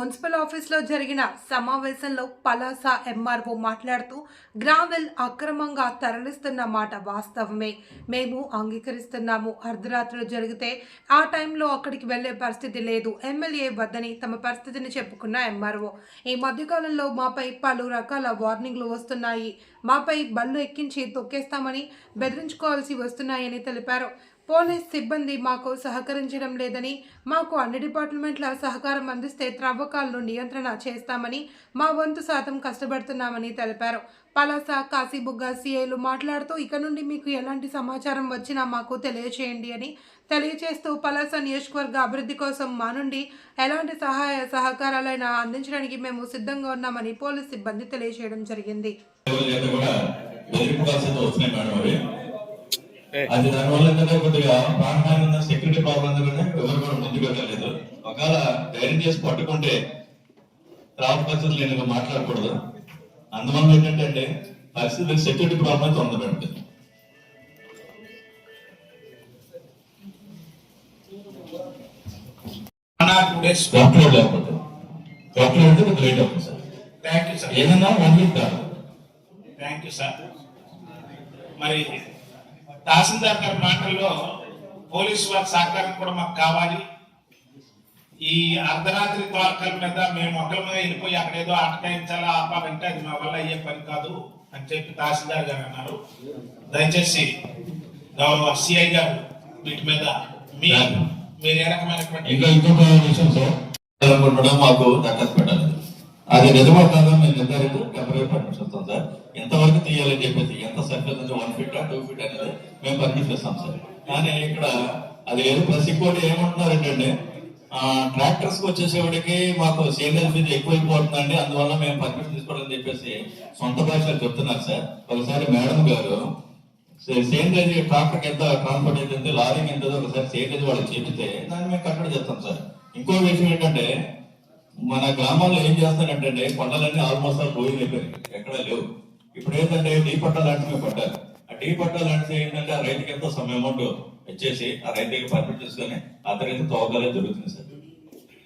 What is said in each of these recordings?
Municipal ఆఫీసులో జరిగిన సమావేశంలో పలాస ఎంఆర్ఓ మాట్లాడుతూ గ్రావెల్ అక్రమంగా తరలిస్తున్న మాట వాస్తవమే, మేము అంగీకరిస్తున్నాము. అర్ధరాత్రులు జరిగితే ఆ టైంలో అక్కడికి వెళ్లే పరిస్థితి లేదు, ఎమ్మెల్యే వద్దని తమ పరిస్థితిని చెప్పుకున్న ఎంఆర్ఓ ఈ మధ్యకాలంలో మాపై పలు రకాల వార్నింగ్లు వస్తున్నాయి, మాపై బళ్ళు ఎక్కించి తొక్కేస్తామని బెదిరించుకోవాల్సి వస్తున్నాయని తెలిపారు. పోలీస్ సిబ్బంది మాకు సహకరించడం లేదని, మాకు అన్ని డిపార్ట్మెంట్ల సహకారం అందిస్తే త్రవ్వకాలను నియంత్రణ చేస్తామని, మా వంతు శాతం కష్టపడుతున్నామని తెలిపారు. పలాస కాశీబుగ్గ సిఐలు మాట్లాడుతూ ఇక నుండి మీకు ఎలాంటి సమాచారం వచ్చినా మాకు తెలియచేయండి అని తెలియచేస్తూ పలాస నియోజకవర్గ అభివృద్ధి కోసం మా నుండి ఎలాంటి సహాయ సహకారాలైనా అందించడానికి మేము సిద్ధంగా ఉన్నామని పోలీస్ సిబ్బంది తెలియజేయడం జరిగింది. అది దానివల్ల ఏంటంటే కొద్దిగా ప్రాణహాని సెక్యూరిటీ ప్రాబ్లం ఎవరు కూడా ముందుకు వెళ్ళలేదు. ఒకవేళ ధైర్యం చేసి పట్టుకుంటే రాబు పరిస్థితులు నేను మాట్లాడకూడదు. అందువల్ల ఏంటంటే పరిస్థితి సెక్యూరిటీ ప్రాబ్లం అయితే ఉండబెడుతుంది. లేకపోతే లేట్ అవుతుంది సార్. Thank you sir. ఏదన్నా 1 వీక్ కాదు. Thank you sir. మరి తహసీల్దార్ గారి మాటల్లో పోలీసు వారి సహకారం కూడా మాకు కావాలి. ఈ అర్ధరాత్రి ద్వారకాల మీద మేము ఒకరి మీద వెళ్ళిపోయి అక్కడ ఏదో అటకాయించాలా ఆపాలంటే అది మా వల్ల అయ్యే పని కాదు అని చెప్పి తహసీల్దార్ గారు అన్నారు. దయచేసి గౌరవ సిఐ గారు వీటి మీద మీరు ఏ రకమైనటువంటి ఇంకొక విషయం సార్, మాకు దక్కత పెట్టాలి. అది నిజమా కాదా మేము నిర్ధారిస్తూ టెంపరీ పర్మిషన్ ఇస్తాం సార్. ఎంతవరకు తీయాలని చెప్పేసి ఎంత సర్ఫేస్ నుంచి 1 ఫీట్ 2 ఫీట్ అనేది మేము పర్మిషన్ ఇస్తాం సార్. కానీ ఇక్కడ అది ఏదో ప్లస్ ఇంకోటి ఏమంటున్నారంటే ట్రాక్టర్స్ కి వచ్చేసేవాడికి మాకు సేంద్రియ ఫీజు ఎక్కువైపోతుందండి, అందువల్ల మేము పర్మిషన్ తీసుకోవాలని చెప్పేసి సొంత భాషలో చెప్తున్నారు సార్. ఒకసారి మేడం గారు సేంద్రియ ట్రాక్టర్కి ఎంత ట్రాన్స్పోర్ట్ అవుతుంది, లారీకి ఎంత, ఒకసారి సేంద్రియ వాళ్ళకి చెప్తే దాన్ని మేము కట్టడి చేస్తాం సార్. ఇంకో విషయం ఏంటంటే మన గ్రామాల్లో ఏం చేస్తారంటే కొండలన్నీ ఆల్మోస్ట్ పోయి అయిపోయాయి, ఎక్కడ లేవు. ఇప్పుడు ఏంటంటే టీ పట్టా లాంటివి మేము పట్టారు. ఆ టీ పట్టా లాంటివి ఏంటంటే ఆ రైతుకి ఎంతో సమ్ అమౌంట్ ఇచ్చేసి ఆ రైతుకి పర్మిట్ చేసుకొని అతనికి తోగాలే జరుగుతుంది సార్.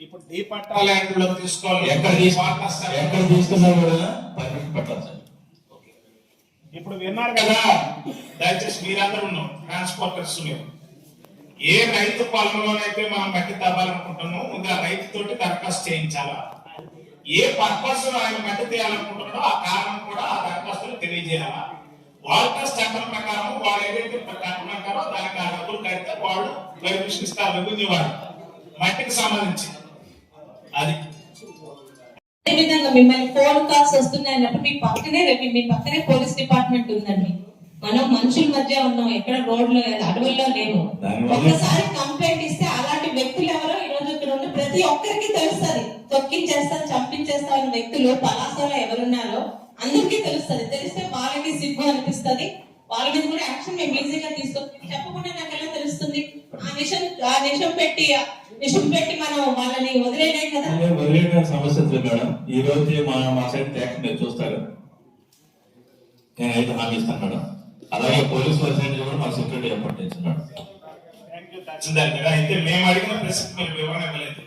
ఇప్పుడు టీ పట్టా ల్యాండ్లో తీసుకోవాలి, ఎక్కడ తీసుకున్నా కూడా పర్మిషన్ పట్టాలి సార్. ఇప్పుడు విన్నారు కదా, దయచేసి మీరందరూ ఉన్నాం ట్రాన్స్పోర్టర్స్. ఏ రైతు పొలంలోనైతే మనం మట్టి తవ్వాలనుకుంటున్నామో ముందు ఆ రైతు తోటి దరఖాస్తు చేయించాలా, ఏ పర్పస్ ఆయన మట్టి తీయాలనుకుంటున్నాడో ఆ కారణం కూడా ఆ దరఖాస్తులు తెలియజేయాలా. వాల్టర్స్ చట్టం ప్రకారం వాళ్ళు ఏదైతే కట్టమంటారో దానికి ఆ డబ్బులు కడితే వాళ్ళు పర్మిషన్ ఇస్తారు రెవెన్యూ వాళ్ళు మట్టికి సంబంధించి. అది విధంగా మిమ్మల్ని ఫోన్ కాల్స్ వస్తున్నాయి అన్నప్పుడు మీ పక్కనే పోలీస్ డిపార్ట్మెంట్ ఉందండి. మనం మనుషుల మధ్య ఉన్నాం, ఎక్కడ రోడ్లో అడవుల్లో లేవు. ఒక్కసారి కంప్లైంట్ ఇస్తే అలాంటి వ్యక్తులు ఎవరో ఈ రోజు ఇక్కడ ఉన్న ప్రతి ఒక్కరికి తెలుస్తుంది. తొక్కించేస్తారు, చంపించేస్తారు వ్యక్తులు పలాసలో ఎవరున్నారో అందరికీ తెలుస్తుంది. తెలిస్తే వాళ్ళకి సిగ్గు అనిపిస్తుంది, వాళ్ళ మీద కూడా యాక్షన్ మేము ఈజీగా తీసుకొని చెప్పకుండా నాకు ఎలా తెలుస్తుంది? ఆ నిషం పెట్టి మనం వాళ్ళని వదిలేయలేం కదా. వదిలేయడం సమస్య మేడం. ఈ రోజు మా సైడ్ ట్యాక్స్ మీరు చూస్తారు, నేనైతే హామీ ఇస్తాను మేడం. అలాగే పోలీసు వారి సైడ్ కూడా మా సెక్యూరిటీ ఏర్పాటు చేస్తున్నాడు. అయితే మేము అడిగిన ప్రశ్నకు మీరు వివరణ ఇవ్వలేదు.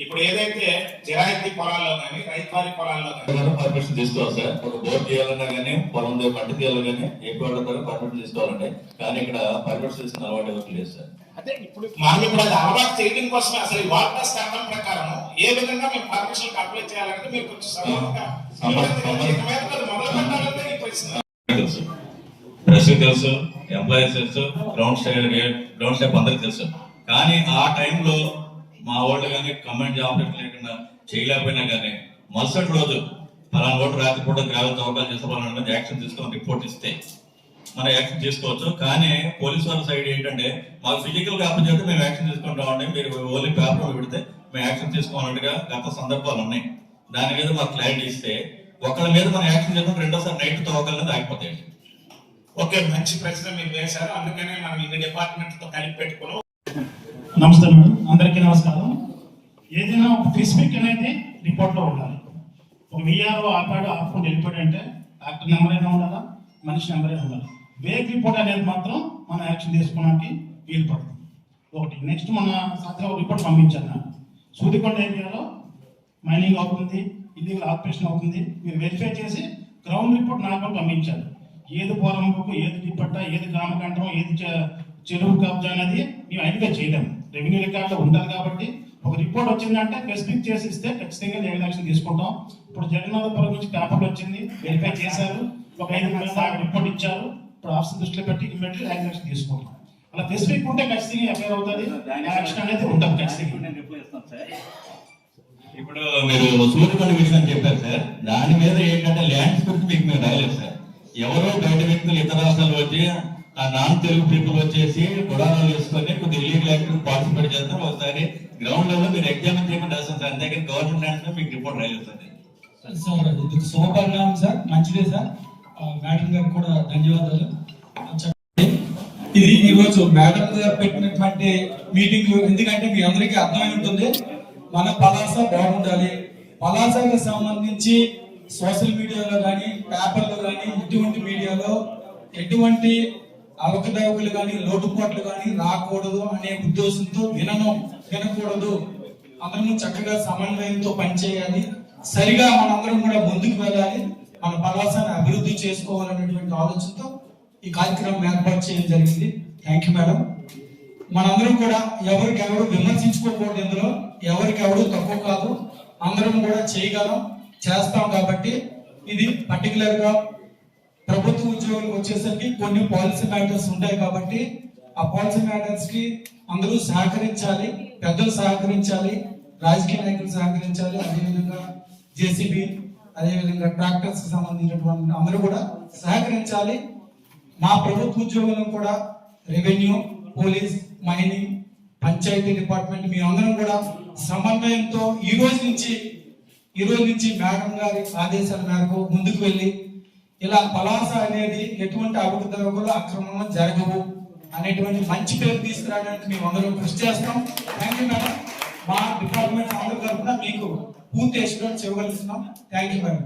ఇప్పుడు ఏదైతే జిరాయితీ పొలాల్లో కానీ రైతువారి పొలాల్లో కానీ పర్మిషన్ తీసుకోవాలి సార్. ఒక బోర్ తీయాలన్నా కానీ పొలం మట్టి తీయాలి కానీ ఎక్కువ పర్మిషన్ తీసుకోవాలంటే, కానీ ఇక్కడ పర్మిషన్ తీసుకున్న అలవాటు ఎవరికి లేదు సార్. అదే ఇప్పుడు మనం ఇప్పుడు అది అలవాటు చేయడం కోసమే అసలు వాటర్ చట్టం ప్రకారం ఏ విధంగా మేము పర్మిషన్ అప్లై చేయాలంటే మీరు కొంచెం మొదలు పెట్టాలంటే ఈ పరిస్థితి ప్రెస్ తెలుసు, ఎంప్లాయీస్ తెలుసు, గ్రౌండ్ స్టాఫ్ అందరికి తెలుసు. కానీ ఆ టైంలో మా వాళ్ళు కానీ కమాండ్ ఆపరేషన్ లేకుండా చేయలేకపోయినా కానీ మరుసటి రోజు పలానా ఓటు రాత్రిపూట గ్రావెల్ తవ్వకాలు చేసుకోవాలన్నది యాక్షన్ తీసుకొని రిపోర్ట్ ఇస్తే మనం యాక్షన్ తీసుకోవచ్చు. కానీ పోలీసు వాళ్ళ సైడ్ ఏంటంటే మాకు ఫిజికల్ గా అప్పచెప్తే మేము యాక్షన్ తీసుకుంటామండి, మీరు ఓన్లీ పేపర్ పెడితే మేము యాక్షన్ తీసుకోవాలన్నట్టుగా గత సందర్భాలు ఉన్నాయి. దాని మీద మాకు క్లారిటీ ఇస్తే ఒకళ్ళ మీద మనం యాక్షన్ చేసుకుంటే రెండోసారి నైట్ తవ్వకాలు ఆగిపోతాయండి. ఓకే, మంచి ప్రశ్న మీరు వేశారు, అందుకనే మనం ఇన్ని డిపార్ట్మెంట్ తో కలిపి పెట్టుకున్నాం. నమస్తే మేడం, అందరికీ నమస్కారం. ఏదైనా స్పెసిఫిక్ అనేది రిపోర్ట్ లో ఉండాలి. ఒక విఆర్ఓ ఆపుకొని వెళ్ళిపోయాడు అంటే డాక్టర్ నెంబర్ అయినా ఉండాలా, మనిషి నెంబర్ అయినా ఉండాలి. వేగ్ రిపోర్ట్ అనేది మాత్రం మనం యాక్షన్ తీసుకోవడానికి వీలు పడుతుంది. ఒకటి నెక్స్ట్ మన సాధ్యం రిపోర్ట్ పంపించాను. సూదికొండ ఏరియాలో మైనింగ్ అవుతుంది, ఇల్లీగల్ ఆపరేషన్ అవుతుంది. మీరు వెరిఫై చేసి గ్రౌండ్ రిపోర్ట్ నాకు పంపించాలి. ఏది పోరంబుకు, ఏది డిపట్ట, ఏది గ్రామకంఠం, ఏది చెరువు కబ్జా అనేది మేము ఐడెంటిఫై చేయలేము. రెవెన్యూ రికార్డులో ఉండాలి కాబట్టి ఒక రిపోర్ట్ వచ్చిందంటే స్పెసిఫిక్ చేసి ఇస్తే ఖచ్చితంగా లీగల్ యాక్షన్ తీసుకుంటాం. ఇప్పుడు జగన్నాథపురం నుంచి పేపర్లు వచ్చింది, వెరిఫై చేశారు, ఒక 5 నెలల దాకా రిపోర్ట్ ఇచ్చారు. ఇప్పుడు ఆఫీస్ దృష్టిలో పెట్టి ఇమ్మీడియట్లీ లీగల్ యాక్షన్ తీసుకుంటాం. అలా స్పెసిఫిక్ ఉంటే ఖచ్చితంగా ఎఫ్ఐఆర్ అవుతుంది, యాక్షన్ అనేది ఉంటుంది ఖచ్చితంగా. ఇప్పుడు మీరు సూర్యకొండ విషయం చెప్పారు సార్, దాని మీద ఏంటంటే ల్యాండ్స్ గురించి మీకు మేము రాయలేదు సార్. ఎవరో బయట వ్యక్తులు ఇతర రాష్ట్రాలు వచ్చి ఆ నాన్ తెలుగు పీపుల్ వచ్చేసి గుడారాలు వేసుకొని కొద్దిగా ఇల్లీగల్ యాక్టివిటీ పార్టిసిపేట్ చేస్తారు. ఒకసారి గ్రౌండ్ లెవెల్ మీరు ఎగ్జామిన్ చేయకుండా రాస్తాం సార్, అంతేకాని గవర్నమెంట్ ల్యాండ్స్ మీకు రిపోర్ట్ రాయలేదు సార్. సార్ ఇది శుభపరిణామం సార్, మంచిదే సార్. మేడం గారికి కూడా ధన్యవాదాలు. ఇది ఈరోజు మేడం గారు పెట్టినటువంటి మీటింగ్, ఎందుకంటే మీ అందరికీ అర్థమై ఉంటుంది మన పలాస బాగుండాలి. పలాసకు సంబంధించి సోషల్ మీడియాలో కానీ పేపర్లో కానీ ఇటువంటి మీడియాలో ఎటువంటి అవకతవకలు కానీ లోటుపాట్లు కానీ రాకూడదు అనే ఉద్దేశంతో వినకూడదు. అందరం చక్కగా సమన్వయంతో పనిచేయాలి, సరిగా మనందరం కూడా ముందుకు వెళ్ళాలి, మన పలాసాన్ని అభివృద్ధి చేసుకోవాలనేటువంటి ఆలోచనతో ఈ కార్యక్రమం ఏర్పాటు చేయడం జరిగింది. Thank you madam. మనందరం కూడా ఎవరికెవరు విమర్శించుకోకూడదు, ఇందులో ఎవరికెవరు తక్కువ కాదు, అందరం కూడా చేయగలం, చేస్తాం. కాబట్టి ఇది పర్టికులర్ గా ప్రభుత్వ ఉద్యోగులకు వచ్చేసరికి కొన్ని పాలసీ మ్యాటర్స్ ఉంటాయి కాబట్టి ఆ పాలసీ మ్యాటర్స్ కి అందరూ సహకరించాలి, పెద్దలు సహకరించాలి, రాజకీయ నాయకులు సహకరించాలి, అదేవిధంగా జేసీబీ, అదేవిధంగా ట్రాక్టర్స్ కి సంబంధించినటువంటి అందరూ కూడా సహకరించాలి. మా ప్రభుత్వ ఉద్యోగులను కూడా revenue, police, mining, panchayat department మీ అందరం కూడా సమన్వయంతో ఈ రోజు నుంచి మేడం గారి ఆదేశాల మేరకు ముందుకు వెళ్ళి ఇలా పలాస అనేది ఎటువంటి అవకతవకలు అక్రమంగా జరగవు అనేటువంటి మంచి పేరు తీసుకురావడానికి మేము అందరం కృషి చేస్తాం. Thank you madam. మా డిపార్ట్మెంట్ అందరి తరఫున మీకు పూర్తి అష్యూరెన్స్ ఇవ్వగలుగుతున్నాం. Thank you madam.